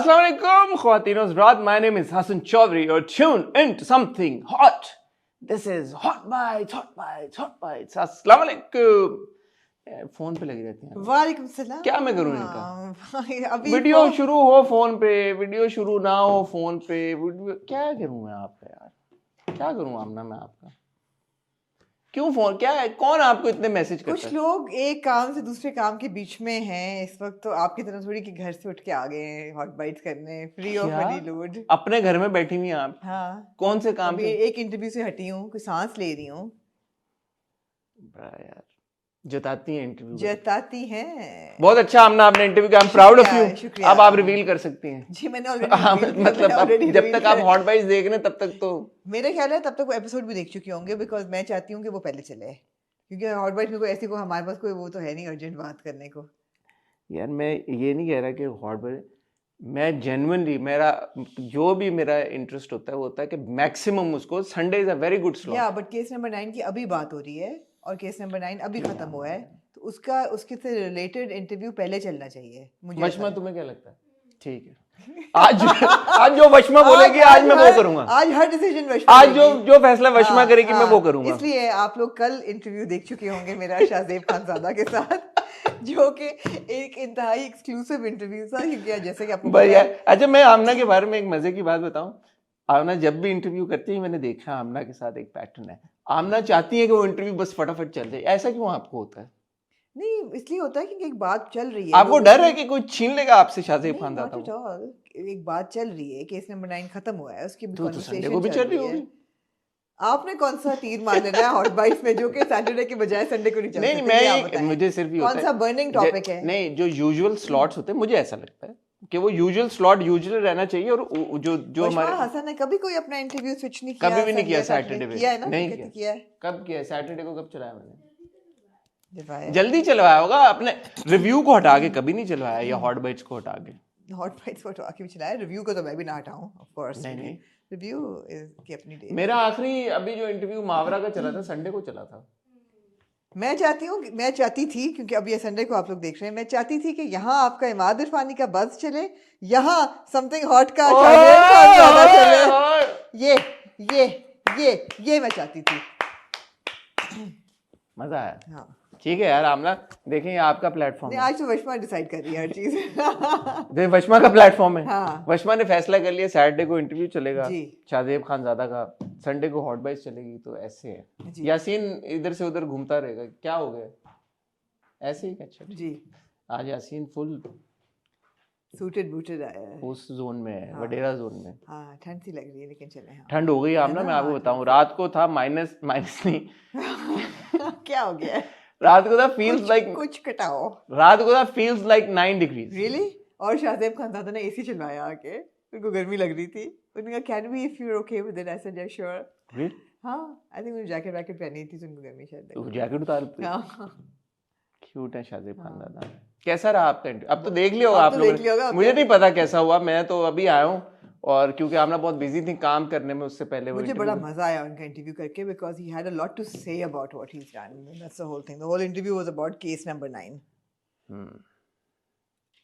Assalamu alaikum, Khawateen Hazrat. My name is Hassan Chaudhary. You're tuned into something hot. This is Hot Bites, Hot Bites, Hot Bites. Assalamu alaikum. Phone पे लगी रहती हैं। वालेकुम सलाम। क्या मैं करूँ इनका? अभी वीडियो शुरू हो फोन पे, वीडियो शुरू ना हो फोन पे, वीडियो क्या करूँ मैं आपका यार? क्या करूँ आमना मैं आपका? क्यों फोन क्या है? कौन आपको इतने मैसेज करता है? कुछ लोग एक काम से दूसरे काम के बीच में हैं इस वक्त, तो आपकी तरह थोड़ी कि घर से उठ के आ गए हैं हॉट बाइट्स करने, फ्री ऑफ एनी लोड। अपने घर में बैठी हुई हैं आप? हाँ। कौन से काम अभी से? एक इंटरव्यू से हटी हूँ, कुछ सांस ले रही हूँ। बड़ा यार जताती हैं इंटरव्यू, जताती हैं। बहुत अच्छा हमने आपने इंटरव्यू किया, I am proud of you. शुक्रिया। अब आप रिवील कर सकती हैं। जी मैंने ऑलरेडी मतलब जब तक आप हॉट बाइट्स देख रहे हैं तब तक तो मेरे ख्याल है तब तक वो एपिसोड भी देख चुके होंगे, बिकॉज मैं चाहती हूँ कि वो पहले चले, क्योंकि हॉट बाइट में कोई ऐसी को हमारे पास कोई वो तो है नहीं अर्जेंट बात करने को। यार मैं ये नहीं कह रहा कि हॉट बाइट, मैं जेन्युइनली मेरा जो भी मेरा इंटरेस्ट होता है वो होता है कि मैक्सिमम उसको Sunday is a very good slot. या बट केस नंबर 9 की अभी बात हो रही है और केस नंबर 9 अभी खत्म हुआ है, तो उसके से रिलेटेड इंटरव्यू पहले चलना चाहिए मुझे। वशमा तुम्हें क्या लगता है? ठीक है, आज जो वशमा बोलेगी आज मैं वो करूंगा। आज हर डिसीजन वशमा, आज जो फैसला वशमा करेगी मैं वो करूंगा। इसलिए आप लोग कल इंटरव्यू देख चुके होंगे मेरा शाहजेब खानजादा के साथ, जो कि एक इंतहाई एक्सक्लूसिव इंटरव्यू था, क्योंकि जैसे कि आपको भैया अच्छा मैं आमना के बारे में एक मजे की बात बताऊं। आमना जब भी इंटरव्यू करती है मैंने देखा आमना के साथ एक पैटर्न है, आमना चाहती है कि वो इंटरव्यू बस फटाफट चल जाए। ऐसा क्यों आपको होता है? नहीं इसलिए होता है क्योंकि एक बात चल रही है, आपको डर है कि कोई छीन लेगा आपसे शाहजेब खानजादा को? एक बात चल रही है, केस नंबर 9 खत्म हुआ है, उसकी तो संडे को भी चल रही होगी। आपने कौन सा तीर मान लेना है हॉट बाइट्स में जो कि सैटरडे के बजाय संडे को नहीं चल सकती? मैं मुझे सिर्फ ये कौन सा बर्निंग टॉपिक है? नहीं, जो यूजुअल स्लॉट्स होते हैं मुझे ऐसा लगता है कि वो यूजुअल स्लॉट यूजुअल रहना चाहिए, और जो हमारे हसन ने कभी कोई अपना इंटरव्यू स्विच नहीं किया, कभी भी नहीं किया सैटरडे पे। किया है ना? नहीं किया है। कब किया? सैटरडे को कब चलाया मैंने? जल्दी चलवाया होगा, अपने रिव्यू को हटा के कभी नहीं चलवाया, या हॉट बाइट्स को हटा के। हॉट बाइट्स को हटा के भी चलाया, रिव्यू को तो मैं भी ना हटाऊं ऑफ कोर्स। नहीं रिव्यू की अपनी डे। मेरा आखिरी अभी जो इंटरव्यू मावरा का चला था संडे को चला था। मैं चाहती थी, क्योंकि अब ये संडे को आप लोग देख रहे हैं, मैं चाहती थी कि यहाँ आपका इमाद इरफानी का बज़ चले, यहाँ समथिंग हॉट का चले। ये मैं चाहती थी। मजा आया। हाँ ठीक है यार आमना, देखें आपका प्लेटफॉर्म है। आज तो वशमा डिसाइड कर रही है हर चीज। वशमा का प्लेटफॉर्म है। हाँ। वशमा ने फैसला कर लिया सैटरडे को इंटरव्यू चलेगा शाहजेब खानजादा का, संडे को हॉट बाइट्स चलेगी, तो ऐसे है। यासीन इधर से उधर घूमता रहेगा, क्या हो गया? ऐसे ही? अच्छा जी। आज यासीन फुल सूटेड बूटेड आया है, उस जोन में है, वडेरा जोन में। हाँ ठंड सी लग रही है, लेकिन चले। हाँ ठंड हो गई आमना, मैं आपको बताऊं, रात को था माइनस नहीं क्या हो गया? रात को था फील्स लाइक कुछ कटाओ, रात को था फील्स लाइक 9 डिग्रीज। रियली? और शाहजेब खानजादा ने एसी चलवाया आके, उनको गर्मी लग रही थी, उन्होंने कहा can we if you are okay with it, I said yeah sure. हाँ आई थिंक उन्होंने जैकेट वैकेट पहनी थी तो उनको गर्मी शायद लगी। जैकेट उतार। क्यूट है शाहजेब खानजादा। कैसा रहा आपका इंटरव्यू? अब तो देख लिया होगा आप लोगों, मुझे नहीं पता कैसा हुआ, मैं तो अभी आया हूँ, और क्योंकि आमना बहुत बिजी थी काम करने में, उससे पहले मुझे बड़ा मजा आया उनका इंटरव्यू करके, because he had a lot to say about what he is done, that's the whole thing, the whole interview was about case number 9।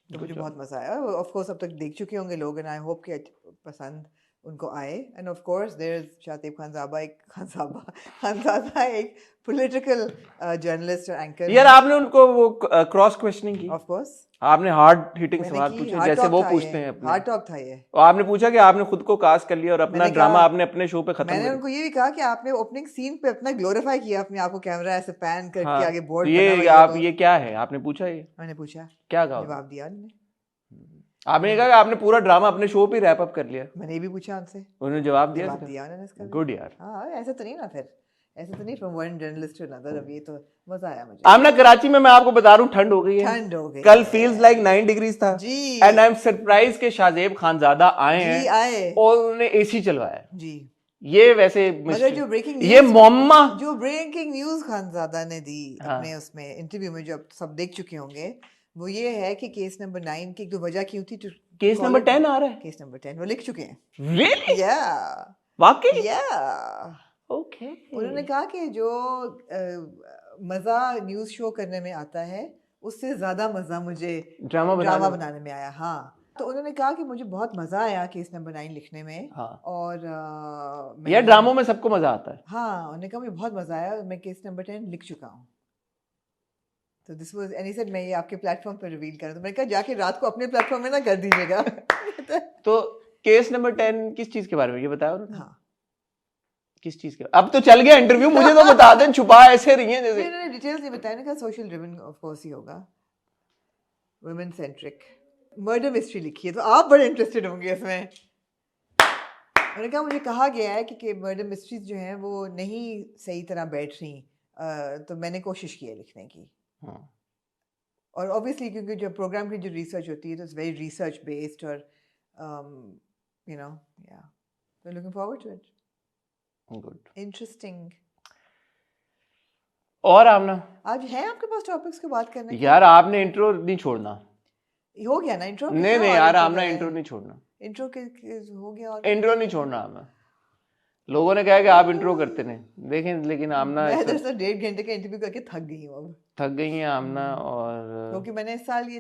तो मुझे बहुत मजा आया। ऑफ कोर्स अब तक देख चुके होंगे लोग, एंड आई होप कि पसंद उनको आए। And of course there is Shahzeb Khanzada एक पॉलिटिकल जर्नलिस्ट और एंकर। यार आपने उनको वो क्रॉस क्वेश्चनिंग की? ऑफ कोर्स आपने हार्ड हिटिंग सवाल पूछे जैसे वो पूछते हैं अपने। हार्ड टॉक था ये। और आपने पूछा कि आपने खुद को कास्ट कर लिया और अपना ड्रामा आपने अपने शो पे खत्म कर दिया। मैंने उनको ये भी कहा कि आपने ओपनिंग सीन पे अपना ग्लोरीफाई किया, अपने आप को कैमरा ऐसे पैन करके आगे बोर्ड ये आप ये क्या है आपने पूछा? ये मैंने पूछा, क्या कहा? जवाब दिया उन्होंने। आपने कहा कि आपने पूरा ड्रामा अपने शो पे रैप अप कर लिया। मैंने ये भी पूछा उनसे, उन्होंने जवाब दिया उन्होंने इसका। गुड यार। हाँ ऐसा तो नहीं ना, फिर ऐसा तो नहीं from one journalist to another. अब ये तो मजा आया मुझे। आमना कराची में मैं आपको बता रहा हूँ ठंड हो गई है। ठंड हो गई कल फील्स लाइक 9 डिग्रीज था जी। एंड आई एम सरप्राइज के शाहजेब खानजादा आए हैं और उन्होंने एसी चलवाया जी। ये वैसे मगर जो ब्रेकिंग ये मोम्मा जो ब्रेकिंग न्यूज खानजादा ने दी अपने उसमें इंटरव्यू में, जो अब सब देख चुके होंगे, वो ये है कि केस नंबर 9 की जो वजह क्यों थी, केस नंबर 10 आ रहा है। केस नंबर 10 वो लिख चुके हैं। रियली? या वाकई? या ओके। उन्होंने कहा कि जो मजा न्यूज शो करने में आता है उससे ज्यादा मजा मुझे ड्रामा बनाने में आया। हाँ तो उन्होंने कहा कि मुझे बहुत मज़ा आया केस नंबर 9 लिखने में। हाँ। और यार ड्रामों में सबको मज़ा आता है। हाँ, उन्होंने कहा मुझे बहुत मज़ा आया और मैं केस नंबर 10 लिख चुका हूँ। तो this was and he said मैं ये आपके प्लेटफॉर्म पर रिवील कर दूं। मैंने कहा जाके रात को अपने प्लेटफॉर्म में ना कर दीजिएगा। तो केस नंबर 10 किस चीज़ के बारे में ये बताया उन्होंने? हाँ, किस चीज़ के? अब तो चल गया इंटरव्यू, मुझे तो बता दें, छुपा ऐसे रही हैं जैसे। उन्होंने डिटेल्स नहीं बताया। उन्होंने कहा सोशल ड्रिवन ऑफ कोर्स ही होगा, वुमेन सेंट्रिक मर्डर मिस्ट्री लिखी है, तो आप बड़े इंटरेस्टेड होंगे इसमें। उन्होंने कहा मुझे कहा गया है कि मर्डर मिस्ट्रीज जो हैं वो नहीं सही तरह बैठ रही, तो मैंने कोशिश की है लिखने की। हाँ। और ऑब्वियसली क्योंकि जो प्रोग्राम की जो रिसर्च होती है तो इट्स वेरी रिसर्च बेस्ड और you know yeah so looking forward to it. Good, interesting. और आमना आज है आपके पास टॉपिक्स की बात करने यार? आपने इंट्रो नहीं छोड़ना। हो गया ना इंट्रो? नहीं नहीं यार, आमना इंट्रो नहीं छोड़ना। इंट्रो के हो गया और इंट्रो नहीं छोड़ना आमना। लोगों ने कहा कि आप इंट्रो करते नहीं, देखें, लेकिन आमना मैं दरअसल 1.5 घंटे का इंटरव्यू करके थक गई हूँ अब। थक गई हैं आमना। और क्योंकि मैंने इस साल ये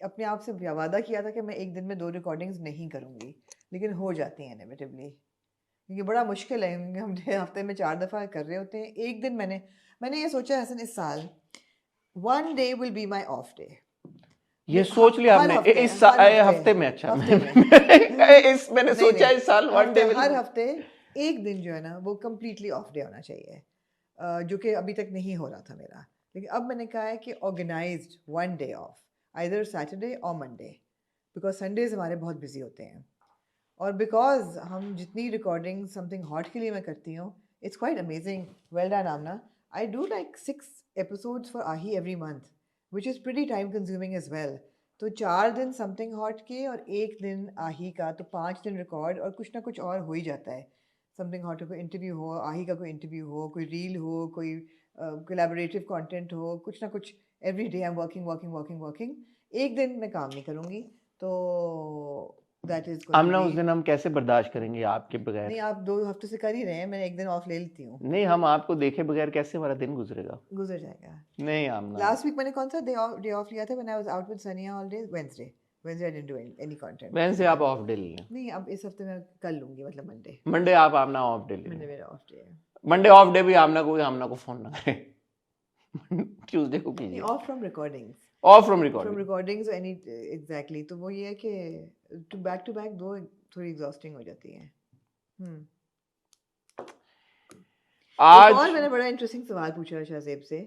अपने आप से वादा किया था कि मैं एक दिन में 2 रिकॉर्डिंग्स नहीं करूँगी, लेकिन हो जाती हैं इनएविटेबली, क्योंकि बड़ा मुश्किल है। हम हफ्ते में 4 दफ़ा कर रहे होते हैं। एक दिन मैंने ये सोचा हसन इस साल 1 day will be my of day. ये सोच लिया आपने इस हफ्ते में? अच्छा, मैंने सोचा इस साल 1 डे हर हफ्ते एक दिन जो है ना वो कम्प्लीटली ऑफ डे होना चाहिए, जो कि अभी तक नहीं हो रहा था मेरा। लेकिन अब मैंने कहा है कि organized 1 day off, either Saturday और मंडे, बिकॉज संडेज हमारे बहुत बिजी होते हैं। और बिकॉज हम जितनी रिकॉर्डिंग समथिंग हॉट के लिए मैं करती हूँ, it's quite amazing. Well done Aamna. I do like 6 episodes for आही every month, which is pretty time consuming as well. तो 4 दिन समथिंग हॉट के और 1 दिन आही का, तो 5 दिन रिकॉर्ड और कुछ ना कुछ और हो ही जाता है। समथिंग हॉट का कोई इंटरव्यू हो, आही का कोई इंटरव्यू हो, कोई रील हो, कोई कोलैबोरेटिव कंटेंट हो, कुछ ना कुछ। Every day I am working. एक दिन मैं काम नहीं करूँगी, तो दैट इज आमना उस दिन हम कैसे बर्दाश्त करेंगे आपके बगैर? नहीं, आप 2 हफ्ते से कर ही रहे हैं, मैं एक दिन ऑफ ले लेती हूँ। नहीं, हम आपको देखे बगैर कैसे हमारा दिन गुजरेगा? गुजर जाएगा। नहीं आमना, लास्ट वीक मैंने कौन सा डे ऑफ लिया था? When I was out with Sania all day. Wednesday I didn't do any content. Wednesday आप ऑफ डे लें? नहीं, अब इस हफ्ते मैं कर लूंगी, मतलब मंडे। मंडे आप आमना ऑफ डे लें? मंडे मेरा ऑफ डे है। मंडे ऑफ डे भी आमना को फोन ना करे। ट्यूसडे को कीजिए। Of from recordings. Of from from recordings any exactly. तो वो ये है कि टू बैक 2 थोड़ी एग्जॉस्टिंग हो जाती है। आज और मैंने बड़ा इंटरेस्टिंग सवाल पूछा शाहजेब से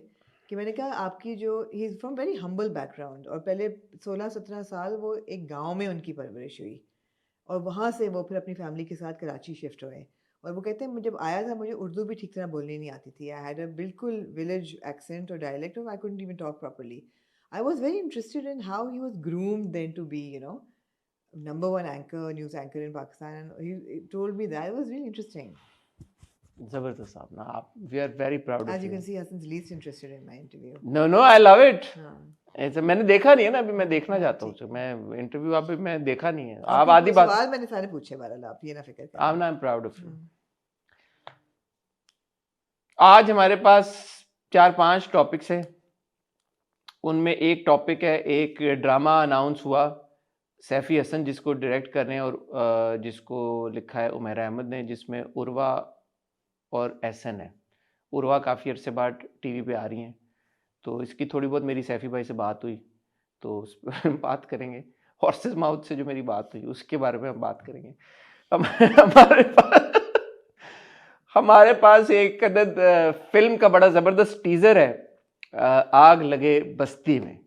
कि मैंने कहा आपकी जो he is from very humble background, और पहले 16-17 साल वो एक गांव में उनकी परवरिश हुई, और वहाँ से वो फिर अपनी फैमिली के साथ कराची शिफ्ट हुए। और वो कहते हैं मुझे जब आया था मुझे उर्दू भी ठीक तरह बोलनी नहीं आती थी। आई हैड अ बिल्कुल विलेज एक्सेंट और डायलेक्ट, और I couldn't even talk properly. I was very interested in how he was groomed then to be number 1 anchor, news anchor in Pakistan, and he told me that. It was really interesting. जबरदस्त साहब ना आप, we are very proud of you. As you can see, Hassan's least interested in my interview. No, I love it. ऐसे मैंने देखा नहीं है ना, अभी मैं देखना चाहता हूँ। मैं इंटरव्यू अभी मैं देखा नहीं है। आप आधी बात सवाल मैंने सारे पूछे, बहरहाल आप ये ना फिक्र करें। I am proud of you. आज हमारे पास 4-5 टॉपिक्स हैं। उनमें एक टॉपिक है, एक ड्रामा अनाउंस हुआ, सैफी हसन जिसको डायरेक्ट कर रहे हैं और जिसको लिखा है उमैरा अहमद ने, जिसमें उर्वा और एहसन है। उर्वा काफ़ी अरसे बाद टीवी पे आ रही हैं, तो इसकी थोड़ी बहुत मेरी सैफी भाई से बात हुई, तो उस पर बात करेंगे। हॉर्सेस माउथ से जो मेरी बात हुई उसके बारे में हम बात करेंगे। हमारे पास एक अदद फिल्म का बड़ा ज़बरदस्त टीज़र है, आग लगे बस्ती में।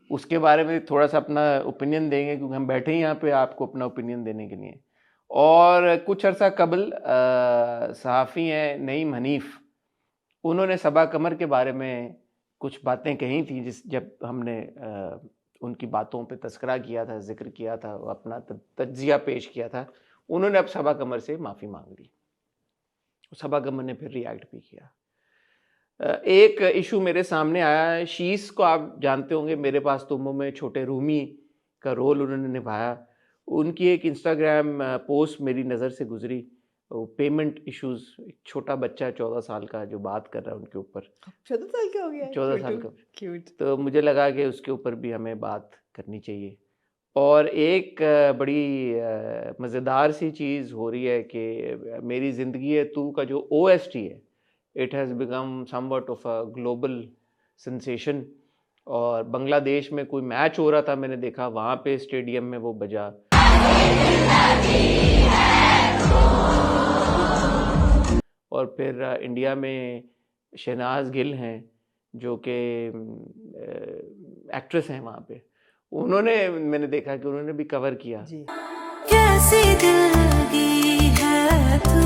उसके बारे में थोड़ा सा अपना ओपिनियन देंगे, क्योंकि हम बैठे ही यहाँ पे आपको अपना ओपिनियन देने के लिए। और कुछ अर्सा कबल सहाफ़ी हैं नईम हनीफ, उन्होंने सबा कमर के बारे में कुछ बातें कही थी, जब हमने उनकी बातों पे तस्करा किया था, जिक्र किया था, अपना तज्जिया पेश किया था। उन्होंने अब सबा कमर से माफ़ी मांग ली। सबा कमर ने फिर रिएक्ट भी किया। एक इशू मेरे सामने आया है, शीश को आप जानते होंगे, मेरे पास तुमों में छोटे रूमी का रोल उन्होंने निभाया। उनकी एक इंस्टाग्राम पोस्ट मेरी नज़र से गुजरी, पेमेंट इश्यूज, एक छोटा बच्चा 14 साल का जो बात कर रहा है उनके ऊपर। 14 साल का हो गया? 14 साल का, क्यूट। तो मुझे लगा कि उसके ऊपर भी हमें बात करनी चाहिए। और एक बड़ी मज़ेदार सी चीज़ हो रही है कि मेरी ज़िंदगी है तू का जो OST है, it has become somewhat of a global sensation. और बांग्लादेश में कोई मैच हो रहा था, मैंने देखा वहाँ पे स्टेडियम में वो बजा। और फिर इंडिया में शहनाज गिल हैं जो कि एक्ट्रेस हैं वहाँ पे, उन्होंने, मैंने देखा कि उन्होंने भी कवर किया। जी। कैसी दिलगी है तू।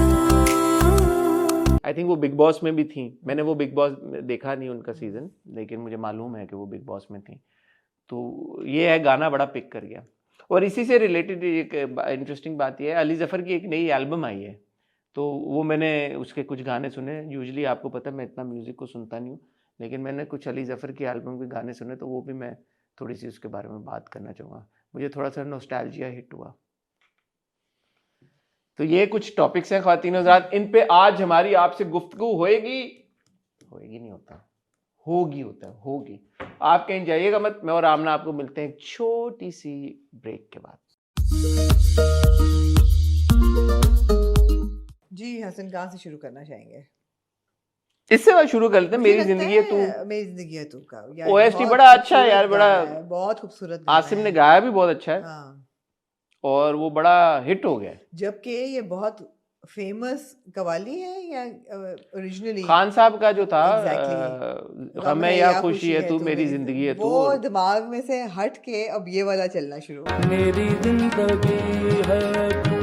आई थिंक वो बिग बॉस में भी थी, मैंने वो बिग बॉस देखा नहीं उनका सीजन, लेकिन मुझे मालूम है कि वो बिग बॉस में थी। तो ये है, गाना बड़ा पिक कर गया। और इसी से रिलेटेड एक इंटरेस्टिंग बात ये है, अली ज़फ़र की एक नई एल्बम आई है, तो वो मैंने उसके कुछ गाने सुने। यूजुअली आपको पता है मैं इतना म्यूज़िक को सुनता नहीं हूँ, लेकिन मैंने कुछ अली ज़फ़र की एल्बम के गाने सुने, तो वो भी मैं थोड़ी सी उसके बारे में बात करना चाहूँगा। मुझे थोड़ा सा नॉस्टैल्जिया हिट हुआ। तो ये कुछ टॉपिक्स हैं ख़वातीन हज़रात, इन पे आज हमारी आपसे गुफ्तगू होएगी नहीं होता, होगी होता है, होगी। आप कहीं जाइएगा मत, मैं और आमना आपको मिलते हैं एक छोटी सी ब्रेक के बाद। जी हसन, कहाँ से शुरू करना चाहेंगे? इससे बात शुरू कर लेते हैं, मेरी जिंदगी है तू। मेरी जिंदगी है तू का OST बड़ा अच्छा है यार, बड़ा बहुत खूबसूरत। आसिम ने गाया भी बहुत अच्छा है। हाँ। और वो बड़ा हिट हो गया। जबकि ये बहुत फेमस कवाली है या ओरिजिनली खान साहब का जो था, गम है या खुशी है तू, मेरी जिंदगी है तू, वो दिमाग में से हट के अब ये वाला चलना शुरू हो गया। मेरी जिंदगी है तू।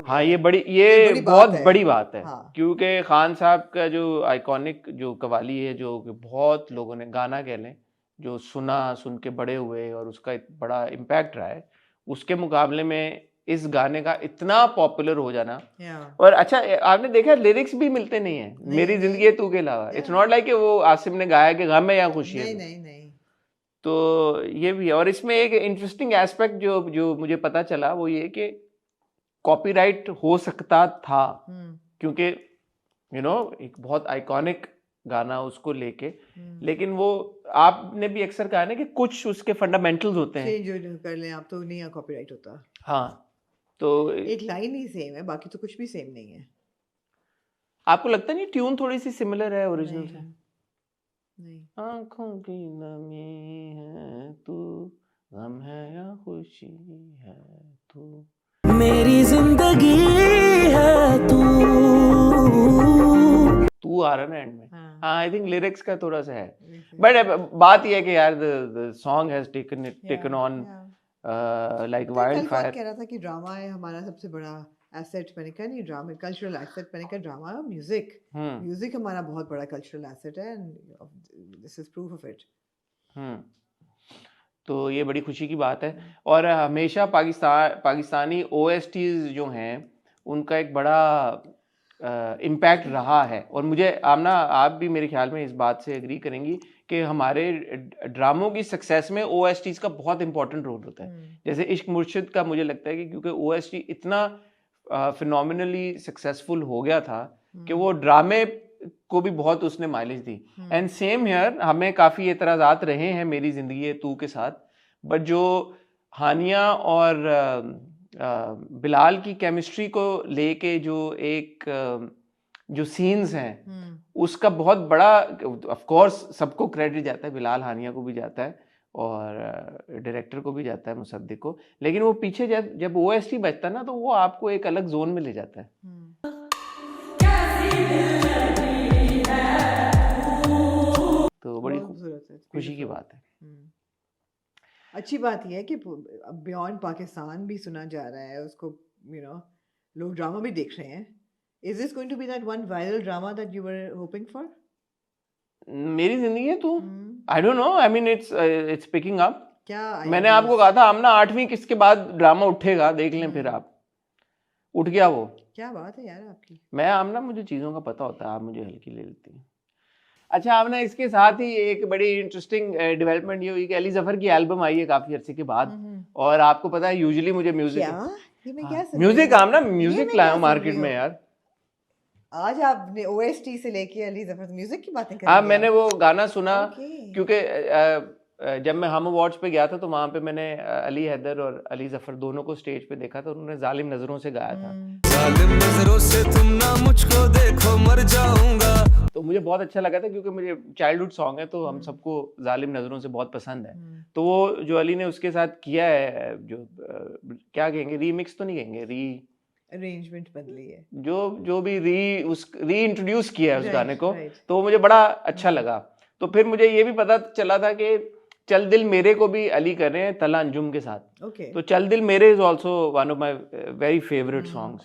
हाँ, ये बहुत बड़ी बात है। हाँ। क्योंकि खान साहब का जो आइकॉनिक जो कवाली है, जो बहुत लोगों ने, गाना कह लें, जो सुन के बड़े हुए और उसका बड़ा इम्पैक्ट रहा है, उसके मुकाबले में इस गाने का इतना पॉपुलर हो जाना। और अच्छा, आपने देखा लिरिक्स भी मिलते नहीं है मेरी जिंदगी है तू के अलावा। इट्स नॉट लाइक वो आसिम ने गाया कि गम है या खुशी है। नहीं। तो ये भी है। और इसमें एक इंटरेस्टिंग एस्पेक्ट जो मुझे पता चला वो ये कि कॉपीराइट हो सकता था, क्योंकि एक बहुत आइकॉनिक गाना उसको लेके, लेकिन वो आपने भी अक्सर कहा ना कि कुछ उसके फंडामेंटल्स होते हैं, जो कर लें आप तो नहीं कॉपीराइट होता। हाँ, तो एक लाइन ही सेम है, बाकी तो कुछ भी सेम नहीं है। आपको लगता नहीं ट्यून थोड़ी सी सिमिलर है ओरिजिनल से? नहीं। आंखों की नमी है तू, गम है या खुशी है तू, मेरी जिंदगी है तू आ रहा ना एंड में। हाँ, आई थिंक लिरिक्स का थोड़ा सा है, बट बात यह है कि यार the song has taken on like wild fire. कह रहा था कि ड्रामा है हमारा सबसे बड़ा एसेट। मैंने कहा नहीं, ड्रामा कल्चरल एसेट। मैंने कहा ड्रामा, म्यूजिक हमारा बहुत बड़ा कल्चरल एसेट है, and this is proof of it. तो ये बड़ी खुशी की बात है। और हमेशा पाकिस्तानी OSTs जो हैं उनका एक बड़ा इम्पैक्ट रहा है। और मुझे आमना, आप भी मेरे ख्याल में इस बात से एग्री करेंगी कि हमारे ड्रामों की सक्सेस में OSTs का बहुत इंपॉर्टेंट रोल होता है। जैसे इश्क मुर्शिद का मुझे लगता है कि क्योंकि OST इतना फिनोमिनली सक्सेसफुल हो गया था कि वो ड्रामे को भी बहुत उसने mileage the. And same here, हमें काफ़ी एतराज़ात रहे हैं मेरी ज़िंदगी है तू के साथ, बट जो हानिया और बिलाल की केमिस्ट्री को लेके जो सीन्स हैं, उसका बहुत बड़ा, ऑफ कोर्स सबको क्रेडिट जाता है, बिलाल हानिया को भी जाता है और डायरेक्टर को भी जाता है, मुसद्दिक को, लेकिन वो पीछे जब OST बजता ना तो वो आपको एक अलग जोन में ले जाता है। तो बड़ी खुशी की बात है। अच्छी बात यह है कि बियॉन्ड पाकिस्तान भी सुना जा रहा है उसको, लोग ड्रामा भी देख रहे हैं। Is this going to be that one viral drama that you were hoping for? मेरी जिंदगी है तू, I don't know, I mean it's picking up। क्या मैंने आपको कहा था आमना 8वीं किसके बाद ड्रामा उठेगा, देख लें फिर आप, उठ गया वो। क्या बात है यार आपकी। मैं आमना, मुझे चीज़ों का पता होता है, आप मुझे हल्की ले लेती हैं। अच्छा आमना, इसके साथ ही एक बड़ी इंटरेस्टिंग डेवलपमेंट ये हुई कि अली ज़फ़र की एल्बम आई है काफ़ी अरसे के बाद। और आपको पता है यूजुअली मुझे म्यूजिक आमना म्यूजिक लाया हूँ मार्केट में यार। आज आपने OST से लेके अली ज़फ़र म्यूजिक की बातें कर। हाँ, मैंने वो गाना सुना क्योंकि जब मैं हम अवार्ड्स पे गया था तो वहाँ पे मैंने अली हैदर और अली जफर दोनों को स्टेज पे देखा था, उन्होंने जालिम नजरों से गाया था। जालिम नजरों से तुम ना मुझको देखो मर जाऊंगा। तो मुझे बहुत अच्छा लगा था क्योंकि मुझे चाइल्डहुड सॉन्ग है तो हम सबको जालिम नजरों से बहुत पसंद है। तो वो जो अली ने उसके साथ किया है, जो क्या कहेंगे, रीमिक्स तो नहीं कहेंगे, अरेंजमेंट बदली है, जो भी री इंट्रोड्यूस किया है उस गाने को, right. तो वो मुझे बड़ा अच्छा लगा। तो फिर मुझे ये भी पता चला था कि चल दिल मेरे को भी अली कर रहे हैं तला अंजुम के साथ। okay. तो चल दिल मेरे is also one of my very favourite songs.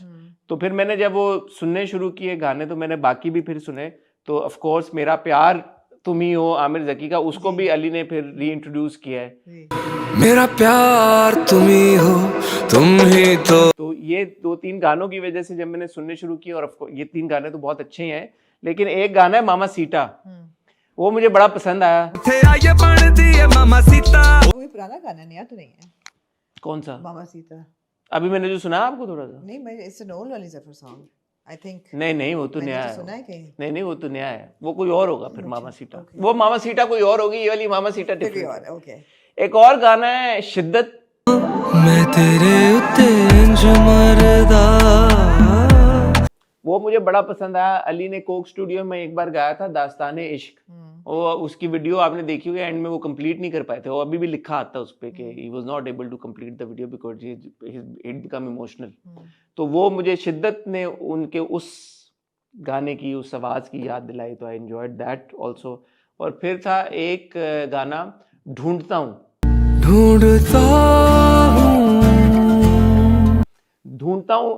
तो फिर मैंने जब वो सुनने शुरू किए गाने तो मैंने बाकी भी फिर सुने। तो ऑफ कोर्स मेरा प्यार तुम ही हो आमिर जकी का, उसको भी अली ने फिर री इंट्रोड्यूस किया है। मेरा प्यार तुम ही हो तुम ही तो ये 2-3 गानों की वजह से जब मैंने सुनने शुरू किए, और ये 3 गाने तो बहुत अच्छे हैं, लेकिन एक गाना है मामा सीता, वो मुझे बड़ा पसंद आया। मामा सीता। वो पुराना गाना, नया तो नहीं है। कौन सा? मामा सीता। अभी मैंने जो सुना आपको थोड़ा सा। नहीं, मैं it's an old Ali Zafar song I think. नहीं वो तो नया है। सुना है कहीं? नहीं वो तो नया है, वो कोई और होगा फिर। मामा सीता, वो मामा सीता कोई और होगी, ये वाली मामा सीता डिफरेंट। ओके। एक और गाना है शिद्दत। मैं तेरे उत्ते इंज मरदा। वो मुझे बड़ा पसंद आया। अली ने कोक स्टूडियो में एक बार गाया था दास्ताने इश्क, वो उसकी वीडियो आपने देखी होगी, एंड में वो कंप्लीट नहीं कर पाए थे। वो अभी भी लिखा आता है उस पे कि he was not able to complete the video because he become emotional. तो वो मुझे शिद्दत ने उनके उस गाने की, उस आवाज की याद दिलाई, तो आई एंजॉयड दैट आल्सो। और फिर था एक गाना ढूंढता हूँ।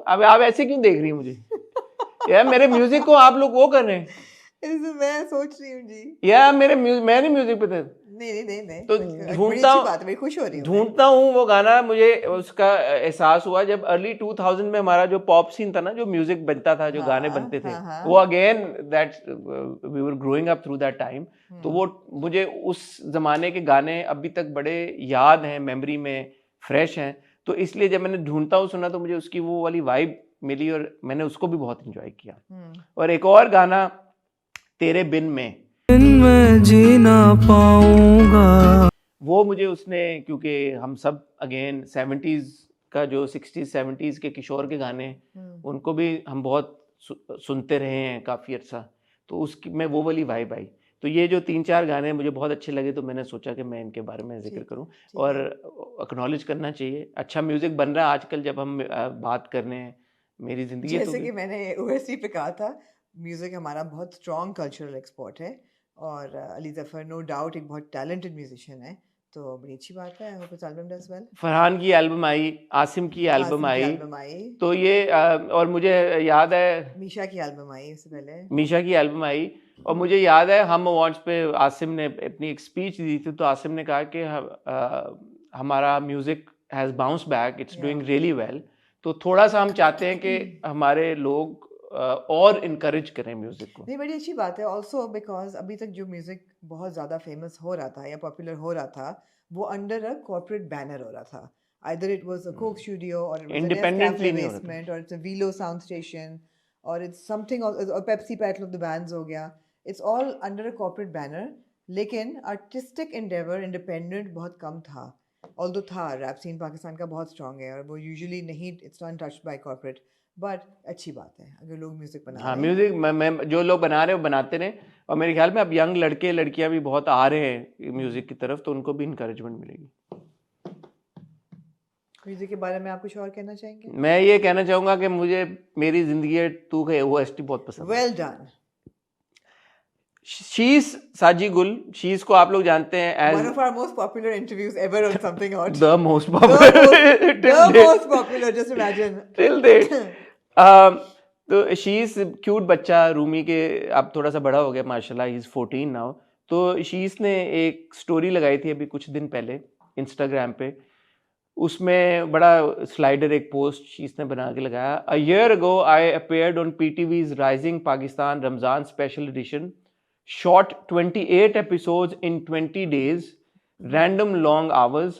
अब आप ऐसे क्यों देख रही हैं मुझे? यार मेरे म्यूजिक को आप लोग वो कर रहे हैं। मैं सोच रही हूँ जी, यार मैंने म्यूजिक पे थे। नहीं तो खुश हो रही हूँ। ढूंढता हूँ वो गाना, मुझे उसका एहसास हुआ जब अर्ली 2000 में हमारा जो पॉप सीन था ना, जो म्यूजिक बनता था, जो गाने बनते थे, वो again that we were growing up through that time. तो वो मुझे उस जमाने के गाने अभी तक बड़े याद हैं, मेमोरी में फ्रेश हैं। तो इसलिए जब मैंने ढूंढता हूँ सुना तो मुझे उसकी वो वाली वाइब मिली और मैंने उसको भी बहुत एंजॉय किया। और एक और गाना तेरे बिन मैं जीना पाऊंगा, वो मुझे उसने, क्योंकि हम सब अगेन 70s का जो 60s 70s के किशोर के गाने, उनको भी हम बहुत सुनते रहे हैं काफ़ी अर्सा, तो उसकी मैं वो वाली वाइब आई। तो ये जो 3-4 गाने मुझे बहुत अच्छे लगे, तो मैंने सोचा कि मैं इनके बारे में जिक्र करूं और एक्नॉलेज करना चाहिए। अच्छा म्यूजिक बन रहा है आजकल, जब हम बात कर रहे हैं मेरी जिंदगी, जैसे कि मैंने ओएससी पे कहा था, म्यूजिक हमारा बहुत स्ट्रॉन्ग कल्चरल एक्सपोर्ट है, और अली जफर नो डाउट एक बहुत टैलेंटेड म्यूजिशियन है, तो बड़ी अच्छी बात है। I hope it's album does well. Farhan की एल्बम आई, आसिम की एल्बम आई, तो ये और मुझे याद है मीशा की एल्बम आई, उससे पहले मीशा की एल्बम आई। और मुझे याद है हम अवार्ड्स पे आसिम ने अपनी एक स्पीच दी थी, तो आसिम ने कहा कि हमारा music has bounce back, it's doing really well. तो थोड़ा सा हम चाहते हैं कि हमारे लोग और इनकरेज करें म्यूजिक को। नहीं, बड़ी अच्छी बात है ऑल्सो, बिकॉज अभी तक जो म्यूजिक बहुत ज़्यादा फेमस हो रहा था या पॉपुलर हो रहा था, वो अंडर अ कॉर्पोरेट बैनर हो रहा था। Either it was a Coke studio, or it was Independently a Nescafe basement, or it's a Velo sound station, or it's something, or Pepsi Battle of the Bands हो गया. It's all under a corporate banner. लेकिन artistic endeavor independent बहुत कम था. Although था, rap scene Pakistan का बहुत strong है, और वो usually नहीं, it's not touched by corporate. But अच्छी बात है अगर लोग म्यूजिक बना रहे हैं। हाँ, म्यूजिक जो लोग बना रहे हैं वो बनाते रहे, और मेरे ख्याल में अब यंग लड़के लड़कियां भी बहुत आ रहे हैं म्यूजिक की तरफ, तो उनको भी इंकरेजमेंट मिलेगी। म्यूजिक के बारे में आप कुछ और कहना चाहेंगे? मैं ये कहना चाहूंगा कि मुझे मेरी जिंदगी टू का OST बहुत पसंद है। Well done. शीस साजी गुल, शीस को आप लोग जानते हैं as one of our most popular interviews ever on something odd. the most popular the most popular, just imagine till date. तो शीस क्यूट बच्चा रूमी के, अब थोड़ा सा बड़ा हो गया माशाल्लाह, ही इज 14 नाउ। तो शीस ने एक स्टोरी लगाई थी अभी कुछ दिन पहले इंस्टाग्राम पे, उसमें बड़ा स्लाइडर एक पोस्ट शीस ने बना के लगाया। A year ago I appeared on PTV's rising Pakistan Ramzan special edition, shot 28 episodes in 20 days, random long hours.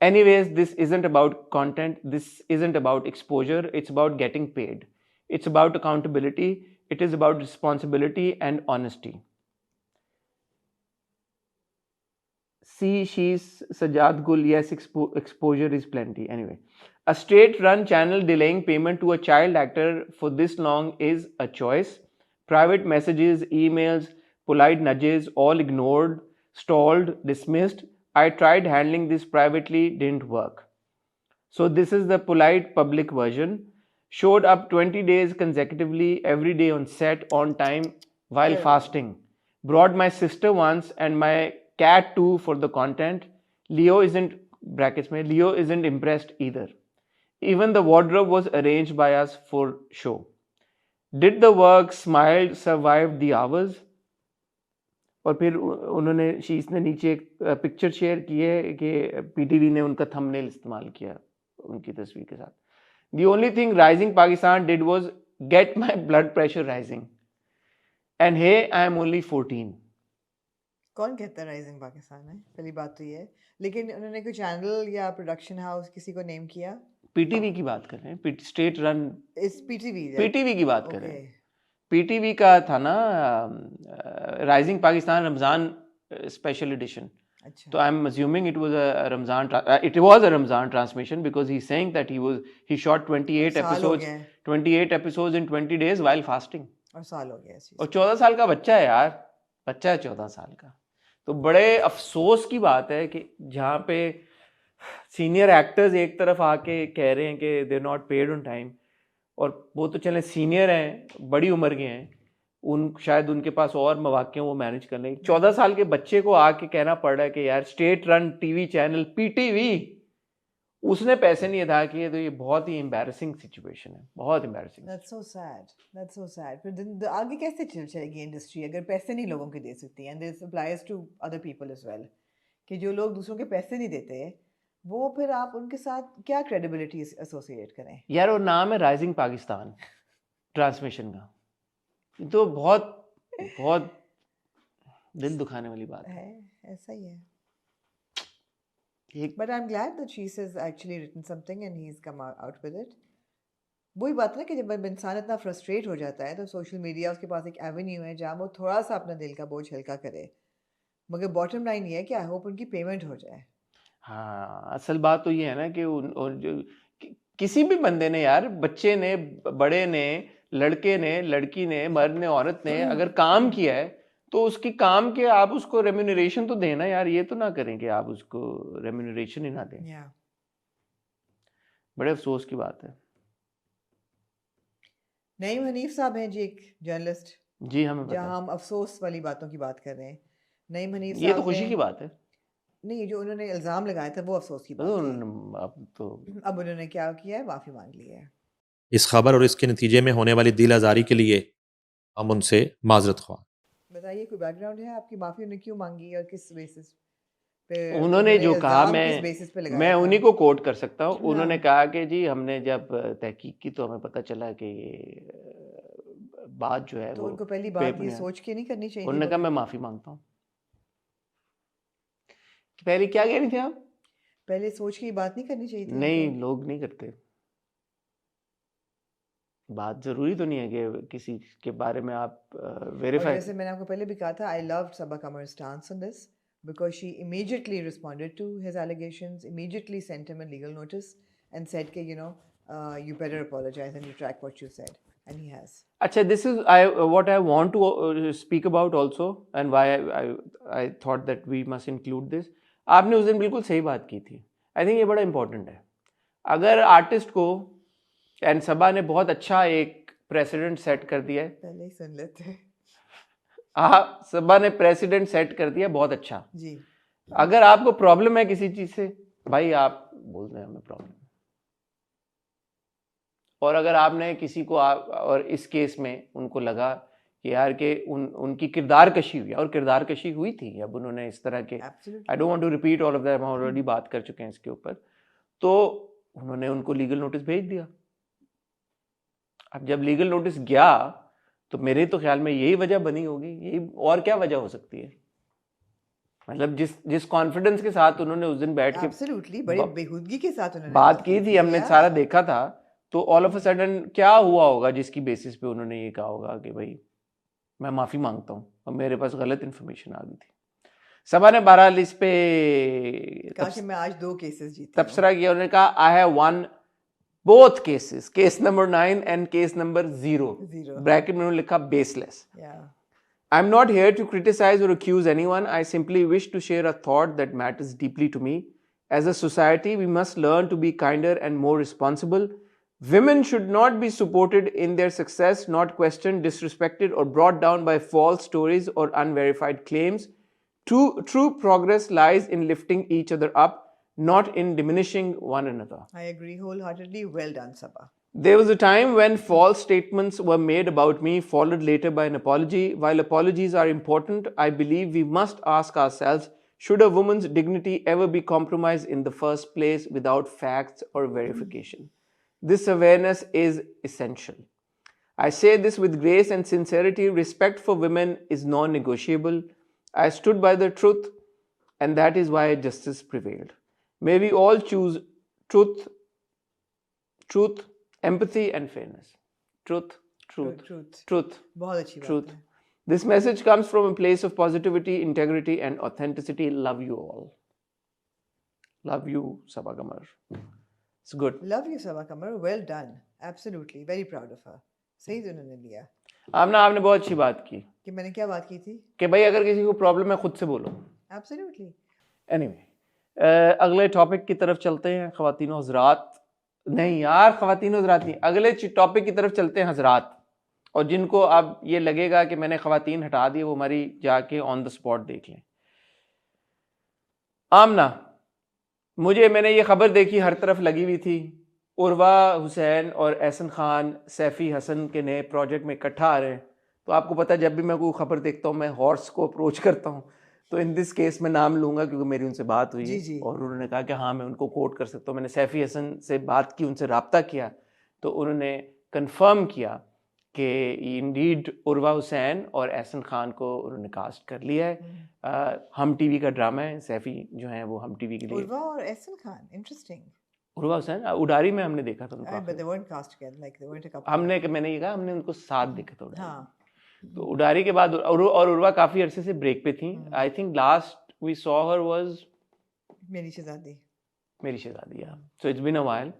Anyways, this isn't about content, this isn't about exposure, it's about getting paid. It's about accountability, it is about responsibility and honesty. she's Sajad Gul. Yes, exposure is plenty. Anyway, a state-run channel delaying payment to a child actor for this long is a choice. Private messages, emails, polite nudges, all ignored, stalled, dismissed. I tried handling this privately, didn't work. So this is the polite public version. Showed up 20 days consecutively, every day on set, on time, while fasting. Brought my sister once and my cat too for the content. Leo isn't impressed either. Even the wardrobe was arranged by us for show. Did the work, smiled, survived the hours. और फिर उन्होंने शीश ने नीचे एक picture share की है कि पीटीवी ने उनका थंबनेल इस्तेमाल किया उनकी तस्वीर के साथ. The only thing Rising Pakistan did was get my blood pressure rising. And hey, I am only 14. कौन कहता है राइजिंग पाकिस्तान है? पहली बात तो ये है. लेकिन उन्होंने कोई चैनल या प्रोडक्शन हाउस किसी को नेम किया? पीटीवी की बात कर रहे हैं, स्टेट रन इस पीटीवी की बात कर रहे हैं. पीटीवी का था ना rising Pakistan Ramzan special edition. So I'm assuming it was a Ramzan transmission because he's saying that he shot 28 episodes in 20 days while fasting. और साल हो गया. और 14 साल का बच्चा है यार, बच्चा है 14 साल का. तो बड़े अफसोस की बात है कि जहाँ पे सीनियर एक्टर्स एक तरफ आके कह रहे हैं कि they not paid on time, और वो तो चले सीनियर हैं, बड़ी उम्र के हैं, शायद उनके पास और मौके वो मैनेज कर लेंगे. 14 साल के बच्चे को आके कहना पड़ रहा है कि यार state run TV channel PTV उसने पैसे नहीं अदा किए. तो ये बहुत ही एम्बैरेसिंग सिचुएशन है, बहुत एम्बैरेसिंग. That's so sad. फिर आगे कैसे चलेगी इंडस्ट्री अगर पैसे नहीं लोगों को दे सकती है? And this applies to other people as well. कि जो लोग दूसरों के पैसे नहीं देते वो फिर आप उनके साथ क्या क्रेडिबिलिटी एसोसिएट करें? यार वो नाम है राइजिंग पाकिस्तान ट्रांसमिशन का. तो बहुत दिल दुखाने वाली बात है. ऐसा ही है. But I'm glad that she has actually written something and he's come out with it. वही बात है ना कि जब इंसान इतना फ्रस्ट्रेट हो जाता है तो सोशल मीडिया उसके पास एक एवेन्यू है जहाँ वो थोड़ा सा अपना दिल का बोझ हल्का करे. मगर बॉटम लाइन ये है कि आई होप उनकी पेमेंट हो जाए. हाँ, असल बात तो ये है ना कि किसी भी बंदे ने यार, बच्चे ने, बड़े ने, लड़के ने, लड़की ने, मर्द ने, औरत ने अगर काम किया है तो उसकी काम के आप उसको रेम्यूनरेशन तो देना यार. ये तो ना करें कि आप उसको रेम्यूनरेशन ही ना दें. बड़े अफसोस की बात है. नईम हनीफ साहब हैं जी, एक जर्नलिस्ट. जी हमें पता. जहाँ हम अफसोस वाली बातों की बात कर रहे हैं. नईम हनीफ साहब, ये तो खुशी की बात है. नहीं, जो उन्होंने इल्जाम लगाया था वो अफसोस की बात है. अब उन्होंने क्या किया है? माफी मांग ली है. इस खबर और इसके नतीजे में होने वाली दिल आज़ारी के लिए हम उनसे माजरत ख्वाह. बताइए, कोई बैकग्राउंड है आपकी? माफी उन्होंने क्यों मांगी और किस बेसिस पे? उन्होंने जो कहा, मैं उन्हीं को कोट कर सकता हूँ. उन्होंने कहा कि जी हमने जब तहकीक की तो हमें पता चला कि बात जो है तो उनको पहली बात ये सोच के नहीं करनी चाहिए. उन्होंने कहा मैं माफी मांगता हूँ. पहले क्या कह रही थे आप? पहले सोच के बात नहीं करनी चाहिए थी. नहीं, लोग नहीं करते. बात जरूरी तो नहीं है कि किसी के बारे में आप वेरीफाई. जैसे मैंने आपको पहले भी कहा था, I loved Saba Qamar's stance on this because she immediately responded to his allegations, immediately sent him a legal notice and said कि you better apologize and retract what you said, and he has. अच्छा, this is what I want to speak about also and why I thought that we must include this. आपने उस दिन बिल्कुल सही बात की थी. आई थिंक ये बड़ा इंपॉर्टेंट है. अगर आर्टिस्ट को, एंड सबा ने बहुत अच्छा एक प्रेसिडेंट सेट कर दिया है. पहले ही सुन लेते हैं. हाँ, सबा ने प्रेसिडेंट सेट कर दिया, बहुत अच्छा जी. अगर आपको प्रॉब्लम है किसी चीज से, भाई आप बोल रहे हैं हमें प्रॉब्लम. और अगर आपने किसी को और इस केस में उनको लगा कि यार के उनकी किरदार कशी हुई, और किरदार कशी हुई थी. अब उन्होंने इस तरह के, I don't want to repeat all of that, हम ऑलरेडी बात कर चुके हैं इसके ऊपर. तो उन्होंने उनको लीगल नोटिस भेज दिया. अब जब लीगल नोटिस गया तो मेरे तो ख्याल में यही वजह बनी होगी. यही, और क्या वजह हो सकती है? मतलब जिस कॉन्फिडेंस के साथ उन्होंने उस दिन बैठ के बड़ी बेहूदगी के साथ उन्होंने बात की थी, हमने सारा देखा था. तो ऑल ऑफ अ सडन क्या हुआ होगा जिसकी बेसिस पे उन्होंने ये कहा होगा कि भाई मैं माफी मांगता हूँ और मेरे पास गलत इन्फॉर्मेशन आ गई थी. सबा ने बहरहाल इस पे काश मैं आज 2 केसेस जीती तबसरा किया, उन्होंने कहा I have one both cases, case number 9 and case number 0, bracket में उन्होंने लिखा baseless. I'm not here to criticize or accuse anyone. I simply wish to share a thought that matters deeply to me. As a society, we must learn to be kinder and more responsible. Women should not be supported in their success, not questioned, disrespected, or brought down by false stories or unverified claims. True progress lies in lifting each other up, not in diminishing one another. I agree wholeheartedly. Well done, Sabah. There was a time when false statements were made about me, followed later by an apology. While apologies are important, I believe we must ask ourselves, should a woman's dignity ever be compromised in the first place without facts or verification? This awareness is essential. I say this with grace and sincerity. Respect for women is non-negotiable. I stood by the truth, and that is why justice prevailed. May we all choose truth, empathy and fairness. Truth. बहुत अच्छी बात है. This message comes from a place of positivity, integrity and authenticity. Love you all. Love you, Sabah Qamar. It's good. Love you, Sabah Qamar. Well done. Absolutely. Very proud of her. सही तो उन्होंने लिया. आमना, आपने बहुत अच्छी बात की. कि मैंने क्या बात की थी? कि भाई अगर किसी को प्रॉब्लम है खुद से बोलो. Absolutely. Anyway, अगले टॉपिक की तरफ चलते हैं. ख़वातीन और हज़रात, नहीं यार, ख़वातीन और हज़रात नहीं, अगले टॉपिक की तरफ चलते हैं हज़रात. और जिनको अब ये लगेगा कि मैंने ख़वातीन हटा दी, वो हमारी जाके ऑन द स्पॉट देख लें. आमना, मैंने ये खबर देखी, हर तरफ लगी हुई थी, उर्वा हुसैन और एहसन खान सैफ़ी हसन के नए प्रोजेक्ट में इकट्ठा आ रहे हैं. तो आपको पता है, जब भी मैं कोई खबर देखता हूँ मैं हॉर्स को अप्रोच करता हूँ. तो इन दिस केस में नाम लूँगा क्योंकि मेरी उनसे बात हुई है और उन्होंने कहा कि हाँ मैं उनको कोट कर सकता हूँ. मैंने सैफ़ी हसन से बात की, उनसे रब्ता किया, तो उन्होंने कंफर्म किया कि इंडीड उर्वा हुसैन और एहसन खान को उन्होंने कास्ट कर लिया है. हम टीवी का ड्रामा है, सैफ़ी जो है वो हम टीवी के लिए. उर्वा और एहसन खान, इंटरेस्टिंग. उर्वा हुसैन उडारी में हमने देखा था उनको. But they weren't cast together, like they weren't a couple. मैंने ये कहा, हमने उनको साथ देखा था. हाँ. तो उडारी के बाद और उर्वा काफी अरसे से ब्रेक पे थी. I think last we saw her was Meri Shehzadi. So it's been a while.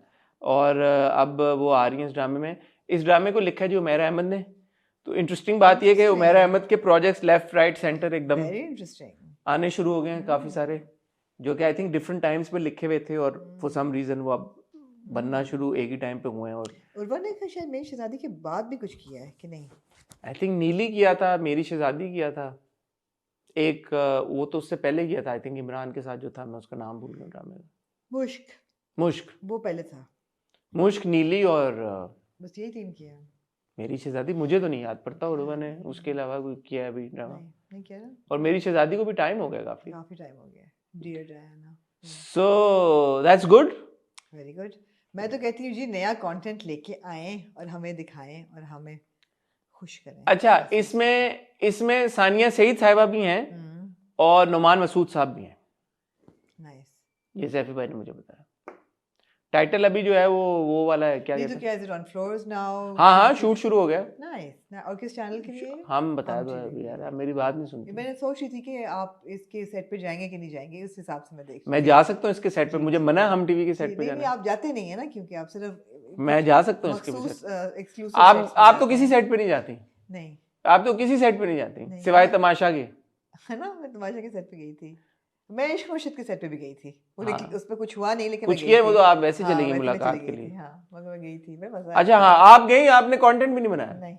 और अब वो आ रही हैं इस ड्रामे में. इस ड्रामे को लिखा है जी उमैरा अहमद ने. तो इंटरेस्टिंग बात ये है कि उमैरा अहमद के प्रोजेक्ट्स लेफ्ट राइट सेंटर एकदम आने शुरू हो गए हैं काफी सारे, जो कि आई थिंक डिफरेंट टाइम्स पे लिखे हुए थे और फॉर सम रीजन वो अब बनना शुरू एक ही टाइम पे हुए हैं. और उर्वा ने शायद मेरी शहजादी के बाद भी कुछ किया है कि नहीं? आई थिंक नीली किया था, मेरी शहजादी किया था एक, वो तो उससे पहले किया था आई थिंक इमरान के साथ जो था, मैं उसका नाम भूल गया ड्रामे में. मुश्क वो पहले था. मुश्क, नीली और बस यही 3 किया. मेरी शहजादी मुझे तो नहीं याद पड़ता उर्वा ने उसके अलावा कोई किया है अभी ड्रामा. नहीं किया ना. और मेरी शहजादी को भी टाइम हो गया, काफी टाइम हो गया. Dear Diana. So that's good, very good. मैं तो कहती हूँ जी नया कंटेंट लेके आएं और हमें दिखाएं और हमें खुश करें. अच्छा, इसमें सानिया सईद साहिबा भी हैं और नुमान मसूद साहब भी हैं. नाइस. ये सैफी भाई ने मुझे बताया. टाइटल अभी जो है वो वाला है, क्या कहते हैं? क्या, is it on floors now? हाँ शूट शुरू हो गया. नाइस. और किस चैनल के लिए? हम बता दो यार, आप मेरी बात नहीं सुनती. मैंने सोच रही थी कि आप इसके सेट पे जाएंगे कि नहीं जाएंगे, उस हिसाब से मैं जा सकता हूँ इसके सेट पे. मुझे मना है हम टीवी के सेट पे जाना. नहीं, आप जाते नहीं है ना, क्योंकि आप सिर्फ. मैं जा सकता हूँ इसके. आप तो किसी सेट पे नहीं जाती. नहीं, आप तो किसी सेट पे नहीं जाती सिवाय तमाशा के, है ना. मैं तमाशा के सेट पे गई थी. मैं इश्क मुर्शिद के सेट पे भी गई थी. उस पे कुछ हुआ नहीं, लेकिन कुछ किया वो तो आप वैसे चलेंगी मुलाकात के लिए. हाँ, मगर मैं गई थी. मैं मजा. अच्छा हाँ, आप गई, आपने कंटेंट भी नहीं बनाया? नहीं.